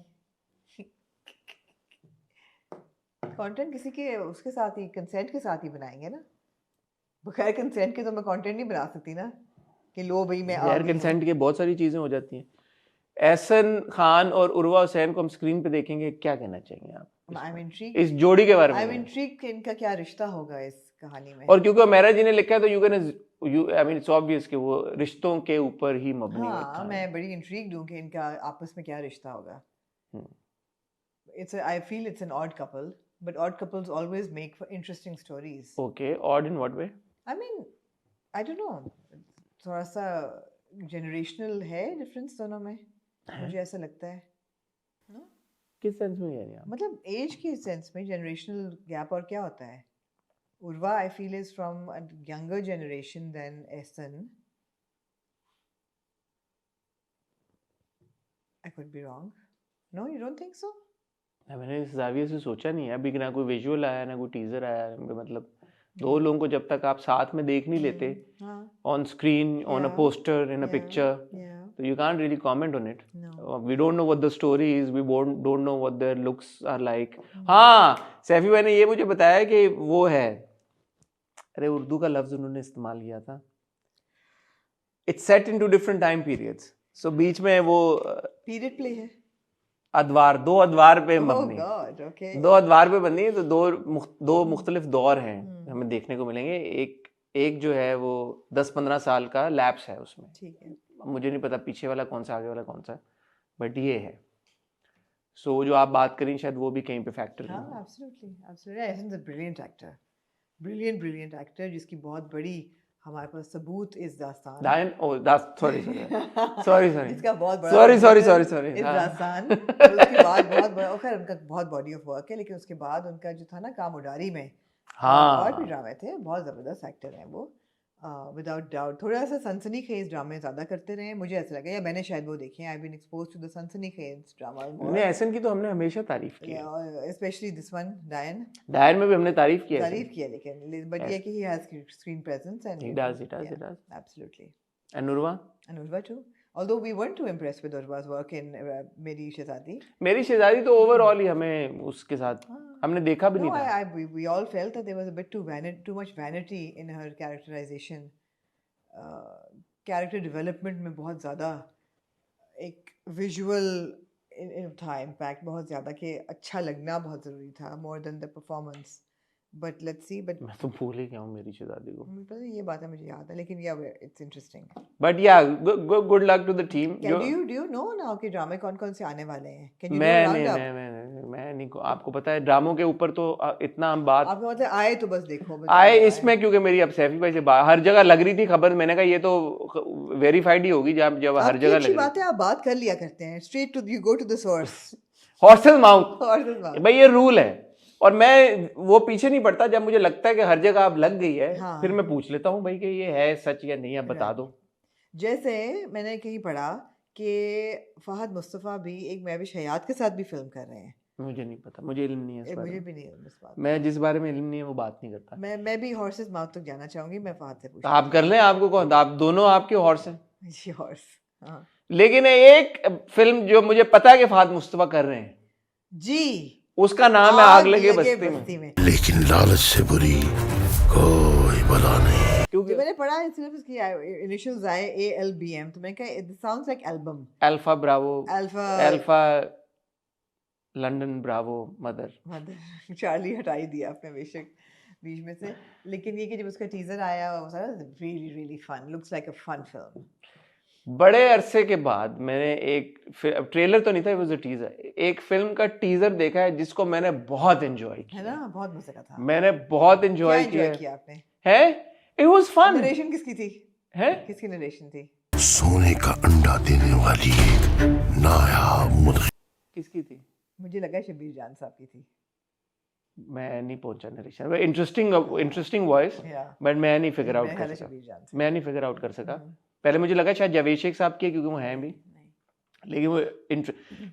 कंटेंट किसी के उसके साथ ही, कंसेंट के साथ ही बनाएंगे ना. बगैर कंसेंट के तो मैं कंटेंट नहीं बना सकती ना, कि लो भाई मैं बगैर कंसेंट के बहुत सारी चीजें हो जाती हैं. एहसन खान और उर्वा हुसैन को हम स्क्रीन पे देखेंगे, क्या कहना चाहेंगे आप इस जोड़ी के बारे में? आई एम इंट्रिग्ड कि इनका क्या रिश्ता होगा इस कहानी में. और क्योंकि मेरा जी ने लिखा है तो आई मीन इट्स ऑब्वियस कि वो रिश्तों के ऊपर ही मबनी है. हाँ, मैं बड़ी इंट्रिग्ड हूं कि इनका आपस में क्या रिश्ता होगा. I feel it's an odd couple, but odd couples always make for interesting stories. Okay, odd in what way? I mean, I don't know. थोड़ा सा generational है difference दोनों में, मुझे ऐसा लगता है. No? किस सेंस में कह रही हैं आप? मतलब एज के सेंस में generational gap. और क्या होता है? Urva, I feel, is from a younger generation than Ehsan. I could be wrong. No, you don't think so? मैंने इस जाविये से सोचा नहीं है अभी, ना कोई विजुअल आया ना कोई टीजर आया, मतलब दो लोगों को जब तक आप साथ में देख नहीं लेते on screen, on a poster, in a picture, तो you can't really comment on it. We don't know what the story is, we don't know what their looks are like. हाँ, सैफी भाई ने ये मुझे बताया कि वो है, अरे उर्दू का लफ्ज उन्होंने इस्तेमाल किया था, it's set into different time periods. So बीच में वो पीरियड प्ले है, दो अदवार पे बनी, दो अदवार पे बनी है, तो दो मुख्तलिफ दौर हैं हमें देखने को मिलेंगे। एक जो है वो 10-15 साल का लैप्स है उसमें, ठीक है, मुझे नहीं पता पीछे वाला कौन सा आगे वाला कौन सा, बट ये है। सो जो आप बात करें शायद वो भी कहीं पे फैक्टर है। Absolutely brilliant actor, brilliant actor जिसकी बहुत बड़ी हमारे पास सबूत इस दास्तान, सॉरी इसका बहुत बड़ा सॉरी इस दास्तान, उसके बाद बहुत बड़ा, खैर उनका बहुत बॉडी ऑफ वर्क है, लेकिन उसके बाद उनका जो था ना काम उडारी में, और भी ड्रामे थे, बहुत ज़बरदस्त एक्टर हैं वो, विदाउट डाउट। थोड़ा सा सनसनीखेज ड्रामे ज़्यादा करते रहे, मुझे ऐसा लगा, या मैंने शायद वो देखे हैं, I been exposed to the सनसनीखेज ड्रामा। नहीं, ऐसन की तो हमने हमेशा तारीफ की है, स्पेशली दिस वन डायन में भी हमने तारीफ किया, लेकिन बट ये कि he has screen presence and he does absolutely. And Urva too, although we weren't too impressed with Urva's work in मेरी शहजादी तो ओवरऑल ही हमें उसके साथ हमने देखा भी नहीं था। We all felt that there was a bit too much vanity in her characterization. Character development में बहुत ज़्यादा एक visual था impact बहुत ज़्यादा, कि अच्छा लगना बहुत ज़रूरी था, more than the performance. But let's see. But मैं तो भूल ही गया हूँ मेरी शहजादी को। ये बात है मुझे याद है, लेकिन yeah, it's interesting. But yeah, good luck to the team. Do you know now कि ड्रामे कौन-कौन से आने वाले हैं? Can you मैं नहीं, आपको पता है ड्रामों के ऊपर तो इतना हम बात, आपको मतलब आए तो बस देखो, आए इसमें, क्योंकि मेरी अब सैफी भाई से हर जगह लग रही थी खबर, मैंने कहा ये तो वेरीफाइड ही होगी जब हर जगह लग रही है। बात है, आप बात कर लिया करते हैं, straight to you go to the source, horse's mouth भाई, ये रूल है, और मैं वो पीछे नहीं पड़ता, जब मुझे लगता है कि हर जगह अब लग गई है, फिर मैं पूछ लेता हूँ भाई कि ये है सच या नहीं, अब बता दो। जैसे मैंने कहीं पढ़ा कि फहद मुस्तफ़ा भी एक महविश हयात के साथ भी फिल्म कर रहे हैं। मुझे नहीं पता, मुझे इल्म नहीं है इस बारे में। मुझे भी नहीं इल्म इस बात, मैं जिस बारे में इल्म नहीं है वो बात नहीं करता। मैं भी हॉर्सेस माउथ तक जाना चाहूंगी, मैं फहद से पूछूं। आप कर लें, आपको कौन, आप दोनों आपके हॉर्स हैं जी, हॉर्स। हाँ, लेकिन एक फिल्म जो मुझे पता है कि फहद मुस्तफ़ा कर रहे हैं जी, उसका नाम है आग लगे बस्ती में। लेकिन लालच से बुरी कोई बला नहीं। क्योंकि मैंने पढ़ा है सिर्फ इसकी इनिशियल्स आए ALBM, तो मैंने कहा it sounds like album, alpha Bravo, alpha London Bravo mother. Charlie हटाई दिया आपने बेशक बीच में से, लेकिन ये कि जब उसका टीजर आया वो सारा really fun, looks like a fun film. बड़े अरसे के बाद मैंने एक ट्रेलर तो नहीं था, it was a teaser, एक फिल्म का टीजर देखा है जिसको मैंने बहुत एंजॉय किया, है ना, बहुत मजे का था, मैंने बहुत एंजॉय किया आपने, है, it was fun। नरेशन किसकी थी, है किसकी नरेशन थी? सोने का अंडा देने वाली एक नायाब मुर्गी किसकी थी? मुझे लगा शबीर जान साहब की थी। मैं नहीं पहुंचा नरेशन, इंटरेस्टिंग वॉइस, बट मैं नहीं फिगर आउट कर सका, पहले मुझे लगा शायद जावेद शेख साहब की, क्योंकि वो हैं भी, लेकिन वो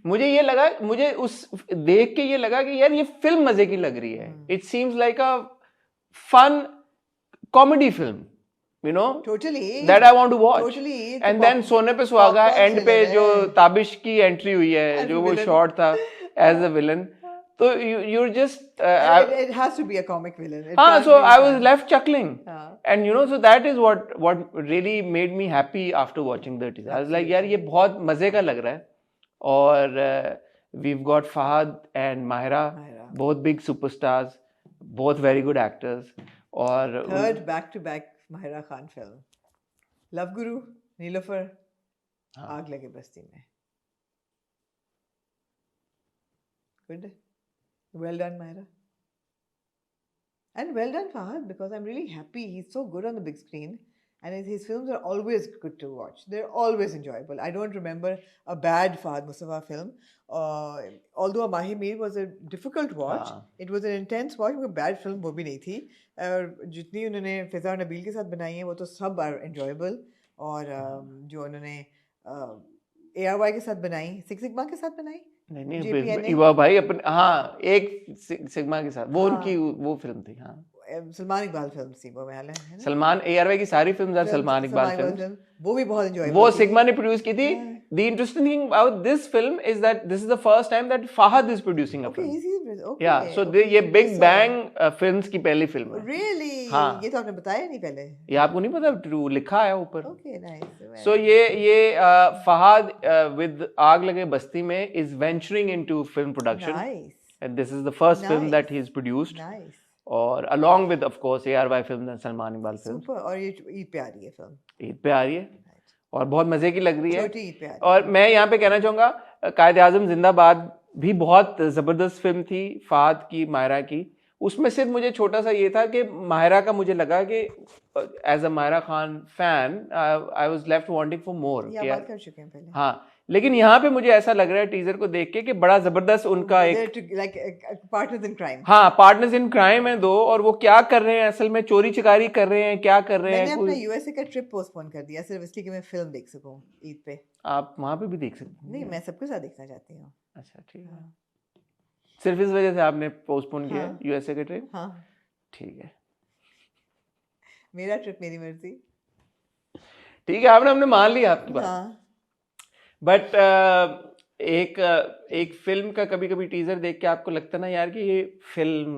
मुझे ये लगा, मुझे उस देख के ये लगा कि यार ये फिल्म मजे की लग रही है, it seems like a fun comedy film, you know, that I want to watch. And then सोने पे सुहागा एंड पे जो ताबिश की एंट्री हुई है, जो वो शॉट था एज अ विलन, तो you're just it has to be a comic villain. So I was left chuckling, and you know, so that is what really made me happy after watching the teaser. I was like, यार ये बहुत मजे का लग रहा है, और we've got Fahad and Mahira, both big superstars, both very good actors, और third back to back Mahira Khan film, Love Guru, Neelofar, आग लगे बस्ती में, good. Well done, Mahira. And well done, Fahad, because I'm really happy. He's so good on the big screen. and his films are always good to watch. They're always enjoyable. I don't remember a bad Fahad Mustafa film. Although Mahi Mir was a difficult watch, it was an intense watch. कोई bad film वो भी नहीं थी. और जितनी उन्होंने फिजा और नबील के साथ बनाई है वो तो सब are enjoyable. और जो उन्होंने ARY के साथ बनाई, सिक्स सिग्मा के साथ बनाई. नहीं इवा भाई अपन हाँ एक सिग्मा के साथ वो उनकी वो फिल्म थी. हाँ सलमान इकबाल फिल्म थी वो है ना. सलमान ARY की सारी films are Salman Iqbal film. वो भी बहुत एंजॉय. वो सिग्मा ने प्रोड्यूस की थी. The interesting thing about this film is that this is the first time that Fahad is producing a film. Okay. Yeah, so ये Big Bang films की पहली फिल्म है. Really? हाँ. ये तो आपने बताया नहीं पहले. ये आपको नहीं पता? ट्रू लिखा है ऊपर. Okay, nice. So ये Fahad with आग लगे बस्ती में is venturing into film production. Nice. And this is the first film that he's produced. Nice. और along with of course ARY films and Salman Iqbal films. Super. और ये ईद पे आ रही है फिल्म. ईद पे आ रही है और बहुत मजे की लग रही है. छोटी ईद पे आ रही है. और मैं यहाँ पे कहना चाहूंगा कायद आजम जिंदाबाद भी बहुत जबरदस्त फिल्म थी फहद की, मायरा की. उसमें सिर्फ मुझे छोटा सा ये था कि मायरा का मुझे लगा कि as a Maira Khan fan I was left wanting for more. बात कर चुके हैं पहले. हाँ लेकिन यहाँ पे मुझे ऐसा लग रहा है टीजर को देख के कि बड़ा जबरदस्त उनका एक पार्टनर्स इन क्राइम. हाँ पार्टनर्स इन क्राइम है दो. और वो क्या कर रहे हैं असल में, चोरी चिकारी कर रहे हैं, क्या कर रहे हैं. मैंने अपना यूएसए का ट्रिप पोस्टपोन कर दिया सिर्फ इसलिए कि मैं फिल्म देख सकूं ईद पे. आप वहाँ पे भी देख सकते हैं. नहीं मैं सबके साथ देखना चाहती हूँ. अच्छा ठीक है. सिर्फ इस वजह से आपने पोस्टपोन किया यूएसए का ट्रिप. हाँ ठीक है. मेरा ट्रिप मेरी मर्जी. ठीक है हमने मान लिया आपकी बात. बट एक फिल्म का कभी कभी टीजर देख के आपको लगता ना यार कि ये फिल्म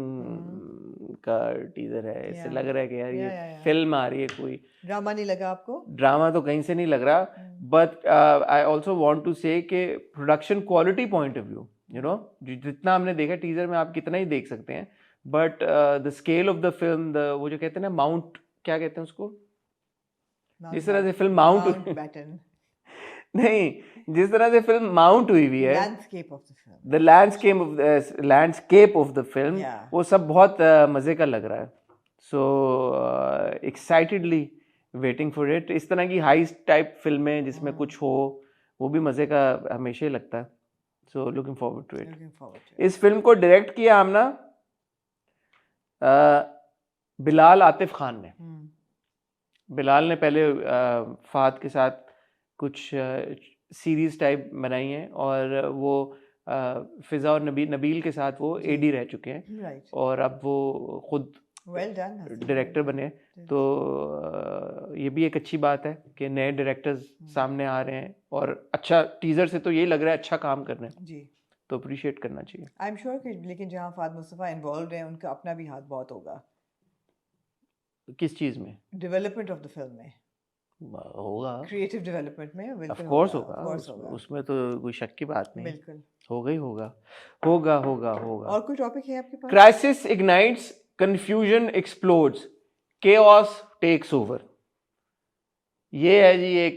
का टीजर है. इससे लग रहा है कि यार ये फिल्म आ रही है. कोई ड्रामा नहीं लगा आपको? ड्रामा तो कहीं से नहीं लग रहा. But I also want to say कि production quality point of view you know जितना हमने देखा टीजर में आप कितना ही देख सकते हैं. But the scale of the film, वो जो कहते हैं ना माउंट, क्या कहते हैं उसको, जिस तरह से फिल्म माउंट नहीं जिस तरह से फिल्म माउंट हुई हुई है, the landscape of the film, वो सब बहुत मजे का लग रहा है. सो एक्साइटेडली वेटिंग फॉर इट. इस तरह की हाई टाइप फिल्में जिसमें कुछ हो वो भी मजे का हमेशा ही लगता है. So looking forward to it. इस फिल्म को डायरेक्ट किया हमने बिलाल आतिफ खान ने. बिलाल ने पहले फहद के साथ कुछ सीरीज टाइप बनाई हैं और वो फिजा और नबील के साथ वो एडी रह चुके हैं और अब वो खुद डायरेक्टर बने. तो ये भी एक अच्छी बात है कि नए डायरेक्टर्स सामने आ रहे हैं और अच्छा टीजर से तो यही लग रहा है अच्छा काम कर रहे हैं जी. तो अप्रिशिएट करना चाहिए. आई एम श्योर कि लेकिन जहाँ फहद मुस्तफा इन्वॉल्व है उनका अपना भी हाथ बहुत होगा. किस चीज में? डेवलपमेंट ऑफ द फिल्म में होगा. क्रिएटिव डेवलपमेंट में ऑफ कोर्स होगा. उसमें तो कोई शक की बात नहीं. बिल्कुल होगा ही होगा. और कोई टॉपिक है आपके पास? Crisis ignites, confusion explodes, chaos takes over. ये है जी एक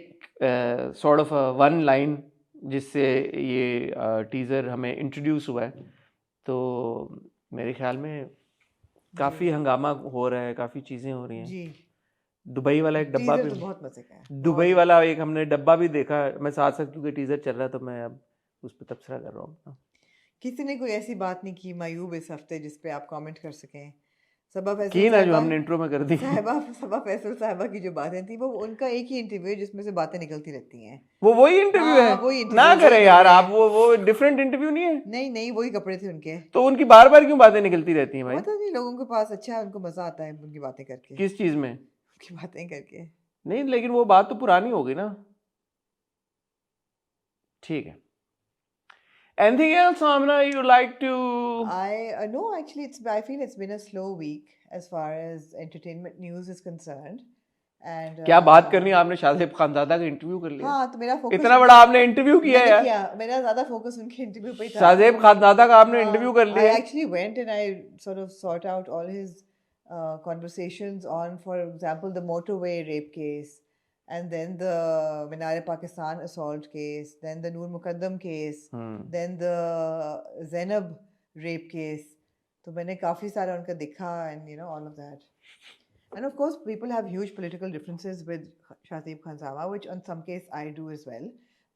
सॉर्ट ऑफ वन लाइन जिससे ये टीजर हमें इंट्रोड्यूस हुआ है. तो मेरे ख्याल में काफी हंगामा हो रहा है, काफी चीजें हो रही हैं जी. दुबई वाला एक डब्बा भी तो बहुत मजे का है. दुबई वाला एक हमने डब्बा भी देखा. मैं साथ साथ क्योंकि टीजर चल रहा है तो मैं अब उस पर तबसरा कर रहा हूँ. किसी ने कोई ऐसी बात नहीं की मायूब इस हफ्ते जिस पे आप कमेंट कर सकें? सबा फैसल की ना जो हमने इंट्रो में कर दी. सबा फैसल साहिबा की जो बातें थी वो उनका एक ही इंटरव्यू है जिसमें से बातें निकलती रहती हैं. वो वही इंटरव्यू है. वही ना करें यार आप. वो डिफरेंट इंटरव्यू नहीं है. नहीं वही कपड़े थे उनके. तो उनकी बार बार क्यों बातें निकलती रहती हैं भाई? पता नहीं लोगों के पास अच्छा है, उनको मजा आता है उनकी बातें करके. किस चीज में? उनकी बातें करके. नहीं लेकिन वो बात तो पुरानी हो गई ना. ठीक है. Anything else, Amna, you like to? No, actually, I feel it's been a slow week as far as entertainment news is concerned. And क्या बात करनी है आपने शाहजेब खानजादा का इंटरव्यू कर लिया. हाँ तो मेरा फोकस इतना बड़ा आपने इंटरव्यू किया यार. मेरा ज्यादा फोकस उनके इंटरव्यू पे था. शाहजेब खानजादा का आपने इंटरव्यू कर लिया. I actually went and I sort of sought out all his conversations on, for example, the motorway rape case. And then the Minar-e-Pakistan assault case, then the Noor Muqaddam case, then the Zainab rape case. तो मैंने काफ़ी सारा उनका देखा and you know all of that. And of course, people have huge political differences with Shahzeb Khansawa, which on some case I do as well.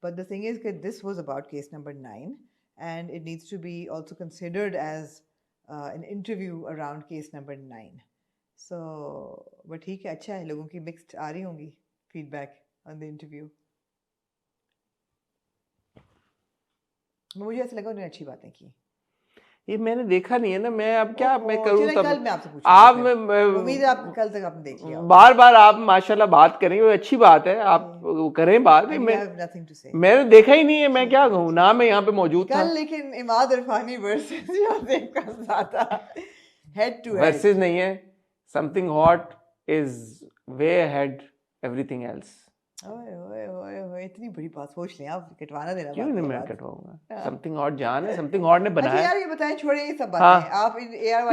But the thing is that this was about case number 9, and it needs to be also considered as an interview around case number 9. So, but ठीक है, अच्छा है, लोगों की mixed आ रही होंगी feedback on the interview. मुझे ऐसा लगा उन्होंने अच्छी बातें की. ये मैंने देखा नहीं है ना, मैं अब क्या मैं करूँ चलिए, तब कल मैं आपसे पूछूंगा. आप उम्मीद है आप कल तक आपने देख लिया. बार बार आप माशाल्लाह बात करेंगे, वो अच्छी बात है, आप करें बात. मैंने देखा ही नहीं है, मैं क्या कहूँ ना, मैं यहाँ पे मौजूद था. कल लेकिन Imad Irfani versus Shahzeb Khanzada head to head. Versus नहीं है, something hot is way ahead everything else. ओए ओए ओए ओए, इतनी बड़ी बात सोच लें आप, कटवाना देना. क्यों नहीं मैं कटवाऊंगा? समथिंग हॉट जान है, समथिंग हॉट ने बनाया. यार ये बताएं, छोड़े ये सब हाँ. बातें. आप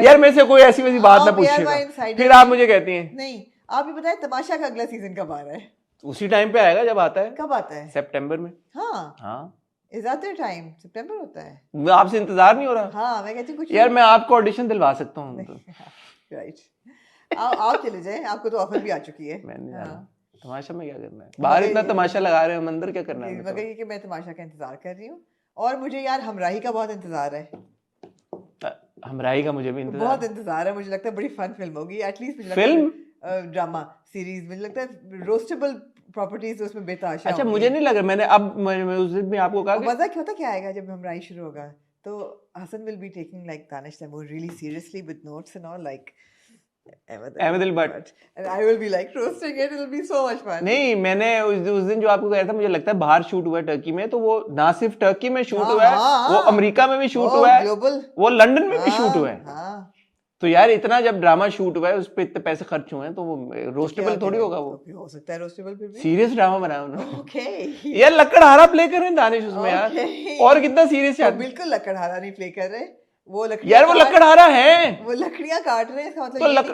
यार मेरे से कोई ऐसी वैसी बात ना पूछिएगा, फिर आप मुझे कहती हैं. नहीं, आप ये बताएं तमाशा का अगला सीजन कब आ रहा है? उसी टाइम पे आएगा जब आता है. कब आता है? सितंबर में. हाँ. Is that the time? सितंबर होता है. आपसे इंतजार नहीं हो रहा? हाँ, मैं कहती हूँ कुछ. यार मैं आपको ऑडिशन दिलवा सकता हूँ. राइट. आप चले जाएं, आपको तो ऑफर भी आ चुकी है. मैंने तमाशा में क्या करना है? बाहर इतना तमाशा लगा रहे हैं, अंदर क्या करना है? मगर ये कि मैं तमाशा का इंतजार कर रही हूँ, और मुझे यार हमराही का बहुत इंतजार है. हमराही का मुझे भी बहुत इंतजार है. मुझे लगता है बड़ी फन फिल्म होगी. एटलीस्ट फिल्म, ड्रामा सीरीज, मुझे लगता है रोस्टेबल प्रॉपर्टीज उसमें बेताशा. अच्छा, मुझे नहीं लग रहा. मैंने अब मैं उस दिन भी आपको कहा मजा क्या होता, क्या आएगा जब हमराही शुरू होगा, तो Hassan will be taking like Danish Taimoor really seriously with notes and all, like Ahmed Butt, and I will be like roasting it. It'll be so much fun. नहीं, मैंने उस दिन जो आपको कहा था, मुझे लगता है बाहर शूट हुआ है टर्की में, तो वो ना सिर्फ टर्की में शूट हुआ है, वो अमेरिका में भी शूट हुआ है, वो लंदन में भी शूट हुआ है. तो यार इतना जब ड्रामा शूट हुआ है, उस पे इतने पैसे खर्च हुए हैं, तो वो रोस्टेबल थोड़ी होगा. वो हो सकता है रोस्टेबल, फिर भी सीरियस ड्रामा बनाया उन्होंने. ओके यार लकड़हारा प्ले कर रहे हैं दानिश उसमें. यार और कितना सीरियस है. बिल्कुल लकड़हारा नहीं प्ले कर रहे. वो यार वो लकड़हारा है, वो लकड़ियां काट रहे हैं, इसका मतलब तो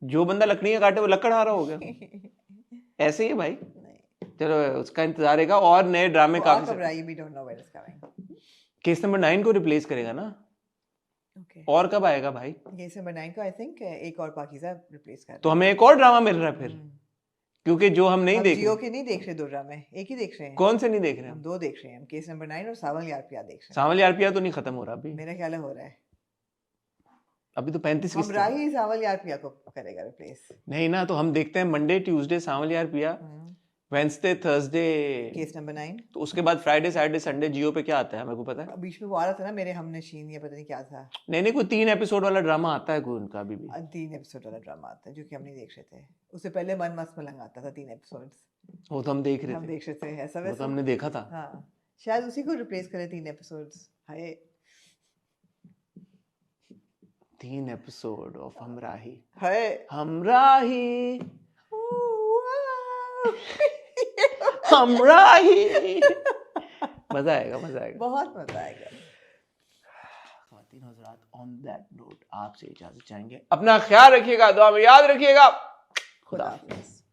जो बंदा लकड़ियां काटे वो लकड़हारा हो गया. ऐसे ही है भाई. चलो उसका इंतजार रहेगा. और नए ड्रामे काफी. केस नंबर 9 को रिप्लेस करेगा ना. और कब आएगा भाई केस नंबर 9 को? आई थिंक एक और पाकीज़ा रिप्लेस कर. तो हमें एक और ड्रामा मिल रहा है फिर, क्योंकि जो हम नहीं देख जियो के नहीं देख रहे 2 ड्रामे, एक ही देख रहे हैं. कौन से नहीं देख रहे हैं? हम 2 देख रहे हैं, केस नंबर 9 और सावल यार पिया देख रहे हैं. सावल यार पिया तो नहीं खत्म हो रहा अभी, मेरा ख्याल है हो रहा है अभी तो 35 किस्त. हमराही सावल यार पिया को करेगा रिप्लेस. नहीं ना, तो हम देखते हैं मंडे ट्यूसडे सावल यार पिया, वेडनेसडे थर्सडे केस नंबर 9, तो उसके बाद फ्राइडे सैटरडे संडे जियो पे क्या आता है मेरे को पता है. बीच में वो आ रहा था ना मेरे हमनशीन, या पता नहीं क्या था. नहीं कोई 3 एपिसोड वाला ड्रामा आता है कोई उनका अभी भी. 3 एपिसोड वाला ड्रामा आता है जो कि हम नहीं देख रहे थे. उससे पहले मन मस्त मलंग आता था 3 एपिसोड्स, वो तो हम देख रहे थे. ऐसा वो तो हमने देखा था. हाँ, शायद उसी को रिप्लेस करे 3 episodes. Hi 3 episode of Humrahi. Hi Humrahi Humrahi. मजा आएगा, मजा आएगा, बहुत मजा आएगा. ख़वातीन हज़रात, ऑन दैट नोट आपसे इजाजत चाहेंगे. अपना ख्याल रखिएगा, दुआ में याद रखिएगा. खुदा हाफ़िज़.